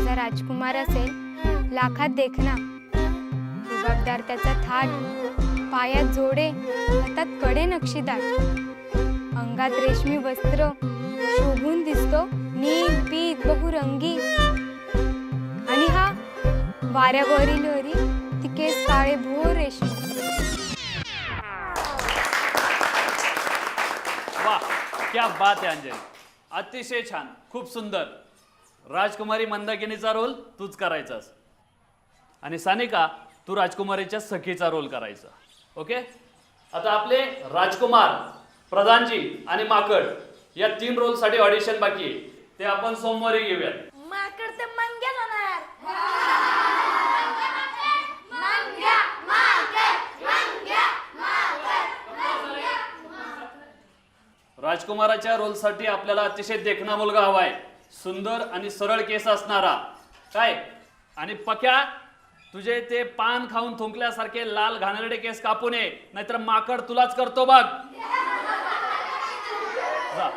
माझा राजकुमार असेल लाखात देखना, रुबाबदार त्याचा थाट, पायात जोडे, हातात कडे नक्षीदार, अंगात रेशमी वस्त्र, शोभून दिसतो नील पीत बहुरंगी, आणि हा वाऱ्यावरील हरी, ती केस काळे भोर रेशमी. वाह, क्या बात आहे अंजली, अतिशय छान, खूप सुंदर. राजकुमारी मंदाकिनीचा रोल तूच करायचास आणि सानिका तू राजकुमारीच्या सखीचा रोल करायचा. ओके. आता आपले राजकुमार, प्रधानजी आणि माकड या 3 रोलसाठी ऑडिशन बाकी आहे, ते आपण सोमवारी घेऊयात. माकड ते मंग्या होणार. राजकुमाराच्या रोलसाठी आपल्याला अतिशय देखणा मुलगा हवाय, सुंदर आणि सरळ केस असणारा. काय? आणि पक्या, तुझे ते पान खाऊन थुंकल्यासारखे लाल घाणेरडे केस कापू नये, नाहीतर माकड तुलाच करतो बघ. जा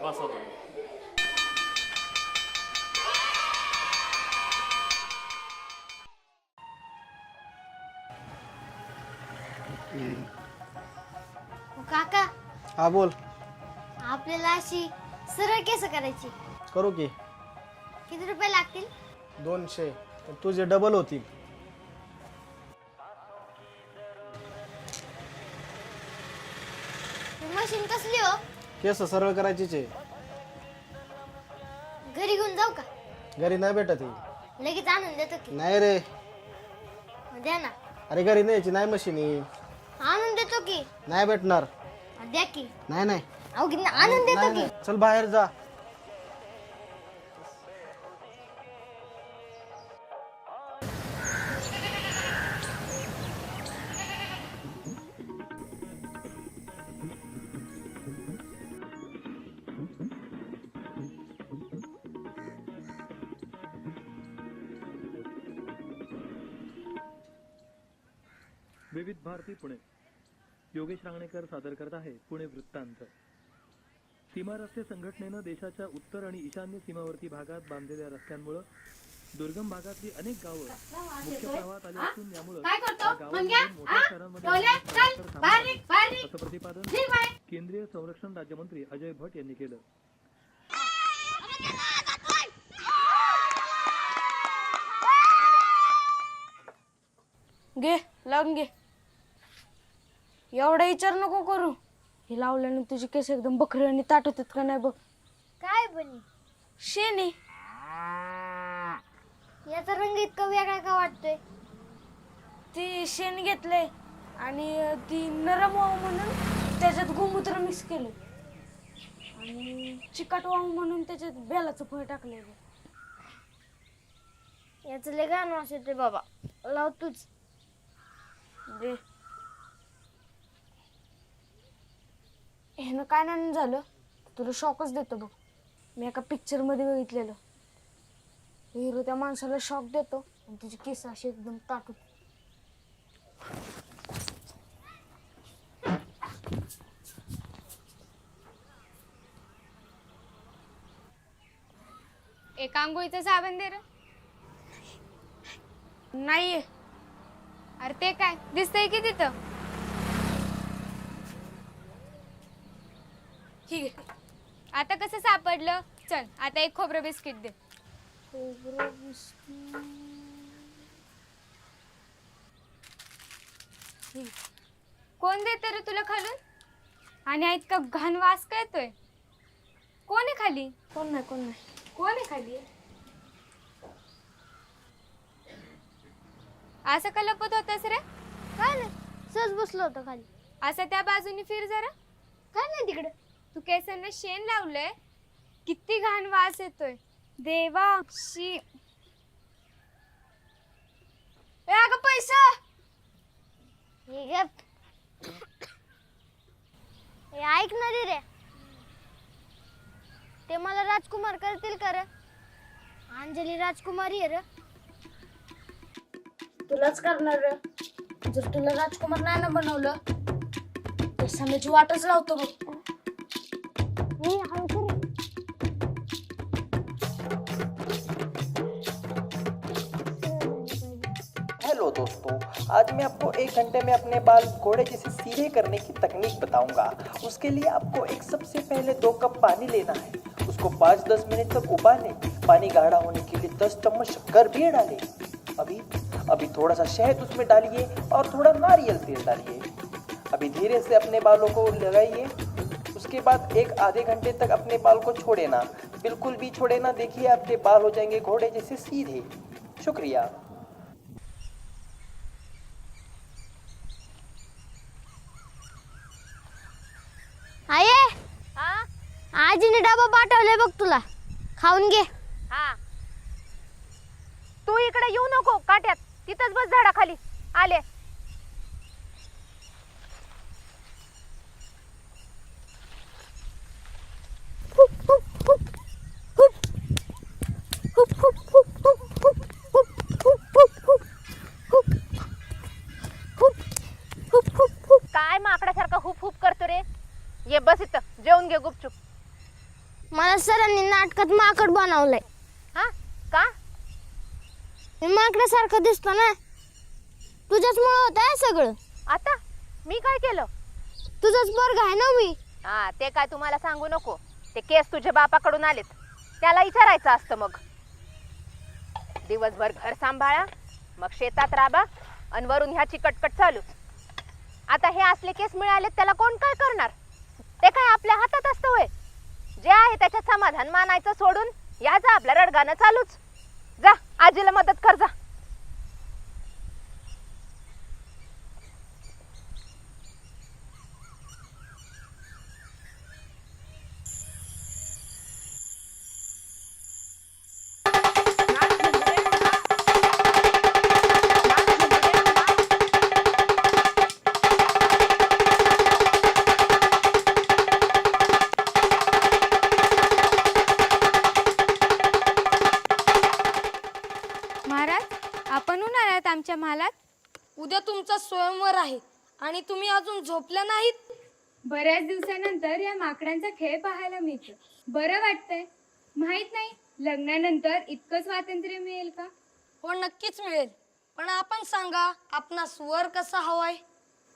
बसा तुम्ही. काका, हा बोल. आपल्याला अशी सरळ केस करायची, करू की. किती रुपये लागतील? 200. तुझे डबल होतील. मशीन कसली हो? केस सरळ करायचीच आहे. घरी घेऊन जाऊ का? घरी नाही भेटत ही. लगेच आणून देतो की. नाही रे, द्या ना. अरे घरी न्यायची नाही मशीन ही. आणून देतो की. नाही भेटणार. द्या की. नाही नाही अहो आणून देतो की. चल बाहेर जा. विविध भारती पुणे. योगेश रांगणेकर सादर करत आहे पुणे वृत्तांत. सीमा रस्ते संघटनेनं देशाच्या उत्तर आणि ईशान्य सीमावर्ती भागात बांधलेल्या रस्त्यांमुळे दुर्गम भागातली अनेक गावं मुख्य प्रवाहात आली असून यामुळे मोठ्या शहरांमध्ये असं प्रतिपादन केंद्रीय संरक्षण राज्यमंत्री अजय भट्ट यांनी केलं. घे लावून घे. एवढा विचार नको करू. हे लावल्याने तुझे केस एकदम बकरी आणि ताट होतात का नाही बघ. काय बनी? शेणी. याचा रंग इतका वेगळा का वाटतोय? ती शेण घेतलंय आणि ती नरम व्हावं म्हणून त्याच्यात गोमूत्र मिक्स केलं आणि चिकट व्हावं म्हणून त्याच्यात बेलाचं फळ टाकलंय. याचं लय घाण वास येतोय बाबा. लाव तूच. दे. ह्यानं काय नाही झालं, तुला शॉकच देतो बघ. मी एका पिक्चर मध्ये बघितलेलं, हिरो त्या माणसाला शॉक देतो आणि तुझे केस असे एकदम ताटून. एक आंघोळीचं साबण दे रे. नाहीये. अरे ते काय दिसतंय की तिथं. ठीक आहे. आता कसं सापडलं? चल आता एक खोबरं बिस्किट दे. खोबरं बिस्किट. कोण देते रे तुला खालून? आणि इतका घाण वास काय येतोय? कोण आहे खाली? कोण नाही कोण नाही. कोण आहे खाली? असं का लपत होतस रे? काय नाही, सहज बसलो होतो खाली. असं त्या बाजूनी फिर जरा. काय नाही तिकडे. तू केसांना शेण लावलंय, किती घाण वास येतोय देवा. शी. ए अगं पैसा. हे गप. हे ऐक ना रे, ते मला राजकुमार करतील का रे? अंजली राजकुमारी आहे रे. तुलाच करणार रे. जर तुला राजकुमार नाही ना बनवलं तर समजाची वाटच लावतो बघ. मी हळू कर. दोस्तों, आज मैं आपको 1 घंटे में अपने बाल घोड़े जैसे सीधे करने की तकनीक बताऊंगा। उसके लिए आपको एक सबसे पहले 2 कप पानी लेना है, उसको 5-10 मिनट तक उबालें। पानी गाढ़ा होने के लिए 10 चम्मच शक्कर भी डालें। अभी थोड़ा सा शहद उसमें डालिए और थोड़ा नारियल तेल डालिए। अभी धीरे से अपने बालों को लगाइए। उसके बाद 1-आधे घंटे तक अपने बाल को छोड़े ना, बिल्कुल भी छोड़े ना। देखिए आपके बाल हो जाएंगे घोड़े जैसे सीधे। शुक्रिया। आये आजीने डबा पाठवले बघ तुला, खाऊन घे. हा, तू इकडे येऊ नको काट्यात, तिथंच बस झाडाखाली. आले. काय माकडासारखा हुप हुप करतो रे? ये बस इथं, जेवून घे गुपचूप. मला सरांनी नाटकात माकड बनवलंय. हा का? मी माकडासारखं दिसतो ना, तुझ्याचमुळे होत आहे सगळं. आता मी काय केलं? तुझंच पोरगा आहे ना मी. हा, ते काय तुम्हाला सांगू नको. ते केस तुझ्या बापाकडून आलेत, त्याला विचारायचं असतं. मग दिवसभर घर सांभाळा, मग शेतात राबा, आणि वरून ह्याची कटकट चालू. आता हे असले केस मिळालेत, त्याला कोण काय करणार? ते काय आपल्या हातात असतं होय? जे आहे त्याच्यात समाधान मानायचं सोडून याचा आपल्या रडगाणं चालूच. जा, आजीला मदत कर जा. महाराज, आपण उन्हाळ्यात आमच्या महालात. उद्या तुमचा स्वयंवर आहे आणि तुम्ही अजून झोपल्या नाहीत. बऱ्याच दिवसानंतर या माकडांचा खेळ पाहायला मिळतो. बरं वाटतंय. माहित नाही लग्नानंतर इतकं स्वातंत्र्य मिळेल का. हो, नक्कीच मिळेल. पण आपण सांगा, आपणास वर कसा हवाय?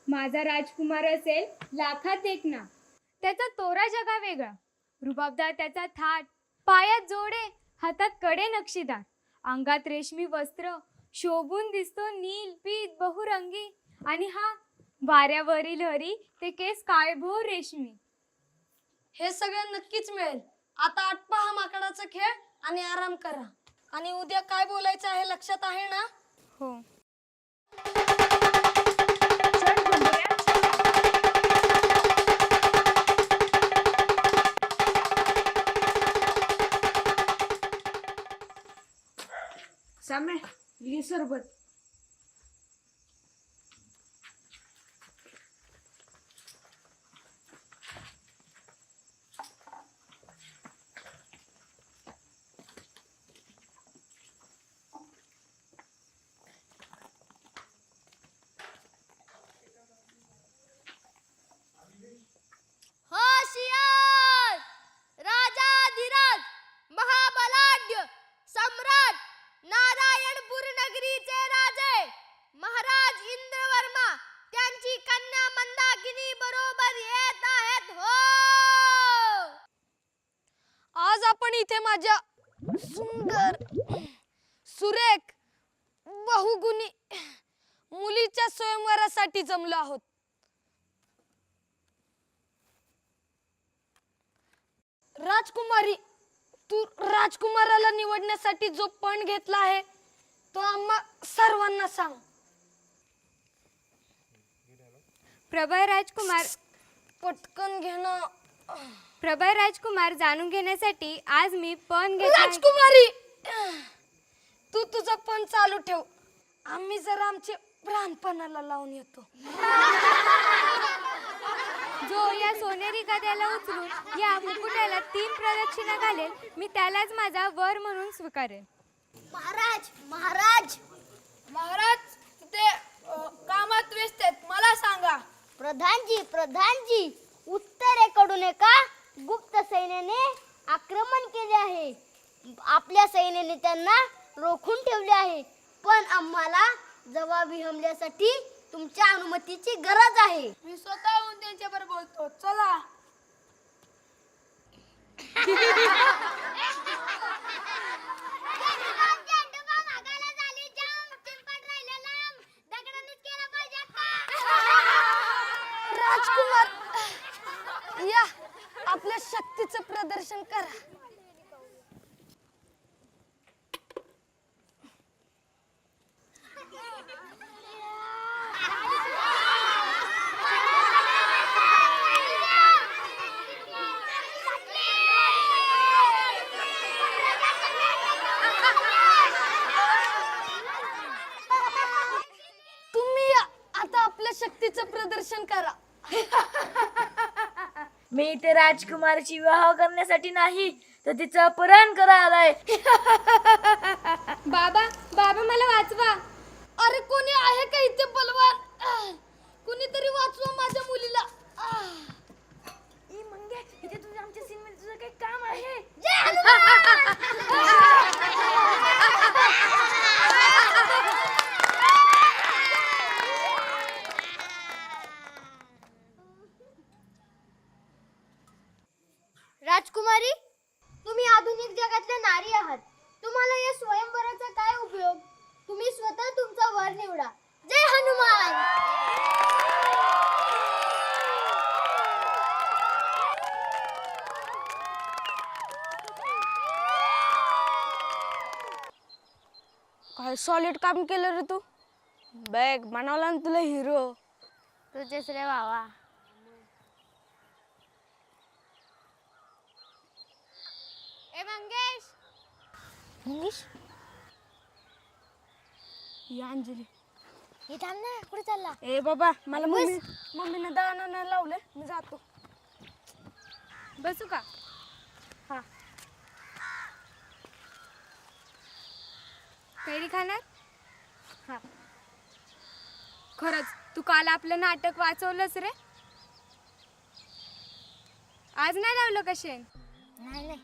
माझा राजकुमार असेल लाखात एक ना. त्याचा तोरा जगा वेगळा, रुबाबदार त्याचा थाट, पायात जोडे, हातात कडे नक्षीदार, अंगात रेशमी वस्त्र, शोभून दिसतो नील पीत बहुरंगी, आणि हा वाऱ्यावरील हरी, ते केस काळभोर रेशमी. हे सगळं नक्कीच मिळेल. आता आटपा हा माकडाचा खेळ आणि आराम करा. आणि उद्या काय बोलायचं आहे लक्षात आहे ना? हो. साम्या, घे सरबत. होशियार, राजाधिराज, महाबलाढ्य, सम्राट, नारायणपूर नगरीचे राजे महाराज इंद्रवर्मा त्यांची कन्या मंदाकिनी बरोबर येत आहेत. हो, आज आपण इथे माझ्या सुंदर, सुरेख, बहुगुणी मुलीच्या स्वयंवरासाठी जमलो आहोत. राजकुमारी, तू राजकुमाराला निवडण्यासाठी जो पण घेतला आहे तो आम्हा सर्वांना सांग. प्रबळ राजकुमार, पटकन घेणं. प्रबळ राजकुमार जाणून घेण्यासाठी आज मी पण घेतला. राजकुमारी, तू तुझं पण चालू ठेव. आम्ही जरा आमचे प्राणपणाला लावून येतो. जो या सोनेरी गद्याला उचलून या मुकुटाला 3 प्रदक्षिणा घालेल, मी त्यालाच माझा वर म्हणून स्वीकारेल. महाराज, महाराज, महाराज ते कामात व्यस्त आहेत, मला सांगा. प्रधानजी, प्रधानजी, उत्तरेकडून एका गुप्त सैन्याने आक्रमण केले आहे. आपल्या सैन्याने त्यांना रोखून ठेवले आहे, पण आम्हाला जवाबी हमल्यासाठी तुमच्या अनुमतीची गरज आहे. मी स्वतःहून त्यांच्याबरोबर बोलतो. चला. राजकुमार, या आपल्या शक्तीचं प्रदर्शन करा. तुम्ही या आता आपल्या शक्तीचं प्रदर्शन करा. मी इथे राजकुमारीची विवाह करण्यासाठी नाही तर तिचं अपहरण करायला आलाय. बाबा बाबा मला वाचवा. अरे कोणी आहे का इथे बलवान? कुणीतरी वाचवा माझ्या मुलीला. ई मंगे, इथे तुझं आमच्या सीन मध्ये तुझं काही काम आहे? राजकुमारी, तुम्ही आधुनिक जगातल्या नारी आहात. तुम्हाला या स्वयंवराचा काय उपयोग? तुम्ही स्वतः तुमचा वर निवडा. जय हनुमान. काय सॉलिड काम केलं रे तू. बॅग बनवला ना तुला हिरो. तुझेच रे बाबा. ए मंगेश. मंगेश, या अंजली. हे थांब ना, कुठे चालला? ए बाबा मला मम्मीने दळण नाही लावले. मी जातो. बसू का? हा. कैरी खाणार? हा. खरंच तू काल आपलं नाटक वाचवलंस रे. आज नाही लावलं कशे? नाही नाही,